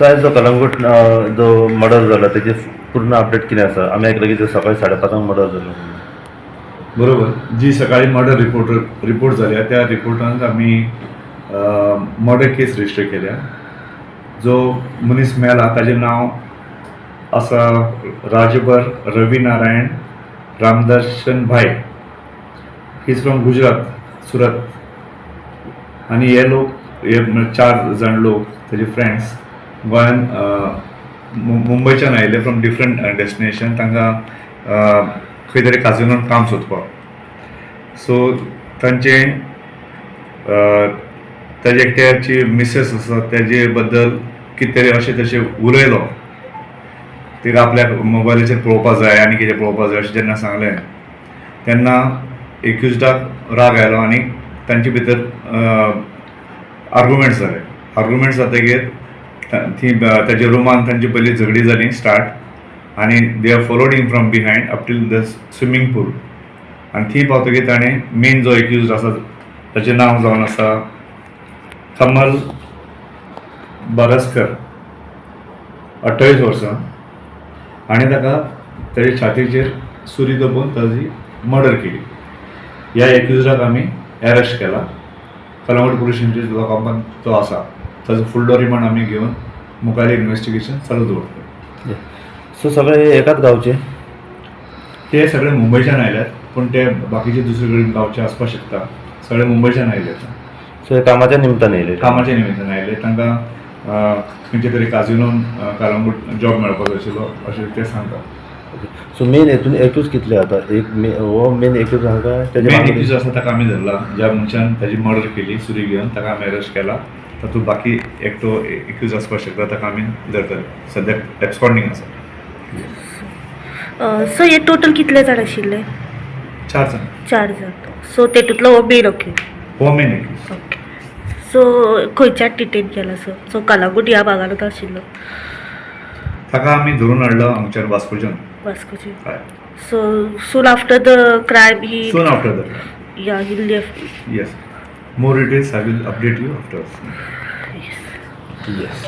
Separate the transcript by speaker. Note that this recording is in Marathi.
Speaker 1: सर जो कलंगूट जो मर्डर झाला त्याची पूर्ण अपडेट किती आसा? आम्ही ऐकलं की ते सकाळी 5:30 मर्डर झालं.
Speaker 2: बरोबर. जी सकाळी मर्डर रिपोर्ट जाल्या त्या रिपोर्टांत आमी मर्डर केस रजिस्टर केल्या. जो मनीस मेला ताचें नांव आसा राजबर रवी नारायण रामदर्शन भाई. He is from Gujarat, Surat. आनी हे लोक हे 4 जाण लोक तेजे फ्रेंड्स गोंयान मुंबयच्यान आयिल्ले फ्रॉम डिफरंट डेस्टिनेशन. तांकां खंय तरी काजिनोन काम सोदपाक. सो तांचे ताजे एकट्याची मिसेस आसा तेजे बद्दल कितें तरी अशें तशें उलयलो. तिका आपल्याक मोबायलाचेर पळोवपाक जाय आनी कितें पळोवपाक जाय अशें जेन्ना सांगलें तेन्ना एक्युज्डाक राग आयलो आनी तांचे भितर आर्ग्युमेंट्स जाले. आर्ग्युमेंट्स जातकीर ती ताच्या रुमान तांची पयली झगडी जाली स्टार्ट आनी they are followed in from behind up till the swimming pool. आनी थंय पावतकीर ताणें मेन जो एक्युज्ड आसा ताचें नांव जावन आसा कमल बारस्कर, 28 वर्सां. आनी ताका ताच्या छातीचेर सुरी दबोवन ताची मर्डर केली. ह्या एक्युज्डाक आमी अरेस्ट केला. कलंगूट पुलीस स्टेशनाच्या लोकांपान तो आसा. ताजो फुडलो रिमांड आमी घेवन मुखारी इन्व्हेस्टिगेशन चालू दवरतले.
Speaker 1: सो सगळे एकाच गांवचे?
Speaker 2: ते सगळे मुंबयच्यान आयल्यात, पूण ते बाकीचे दुसरे कडेन गांवचे आसपाक शकता. सगळे मुंबयच्यान आयल्यात.
Speaker 1: सो हे कामाच्या निमतान येयले?
Speaker 2: कामाच्या निमित्तान आयले. तांकां खंयचे तरी काजिनोन कलंगूट जॉब मेळपाचो आशिल्लो अशें ते सांगतात.
Speaker 1: सो मेन हेतून एक्यूज कितले आता? हो मेन एक्यूज आसा
Speaker 2: मेन एक्यूज आसा ताका आमी धरला. ज्या मनशान ताची मर्डर केली सुरी घेवन ताका आमी अरेस्ट केला. तातूंत बाकी एकटो एक्यूज आसपाक शकता ताका आमी धरतले. सद्याक एब्सकॉंडिंग आसा.
Speaker 3: सो हे टोटल कितले जाण आशिल्ले?
Speaker 2: 4 जाण.
Speaker 3: 4 जाण. सो तेतूंतलो हो मेन ओके.
Speaker 2: हो मेन एक्यूज.
Speaker 3: ओके. सो खंयच्यात डिटेन केला सो कलंगूट ह्या भागांत आशिल्लो?
Speaker 2: ताका आमी धरून हाडलो हांगच्यान वास्कोच्यान.
Speaker 3: वास्कोची.
Speaker 2: हय.
Speaker 3: So soon after the crime he
Speaker 2: soon after that.
Speaker 3: Yeah he left.
Speaker 2: Yes. More details I will update you after.
Speaker 1: Yes.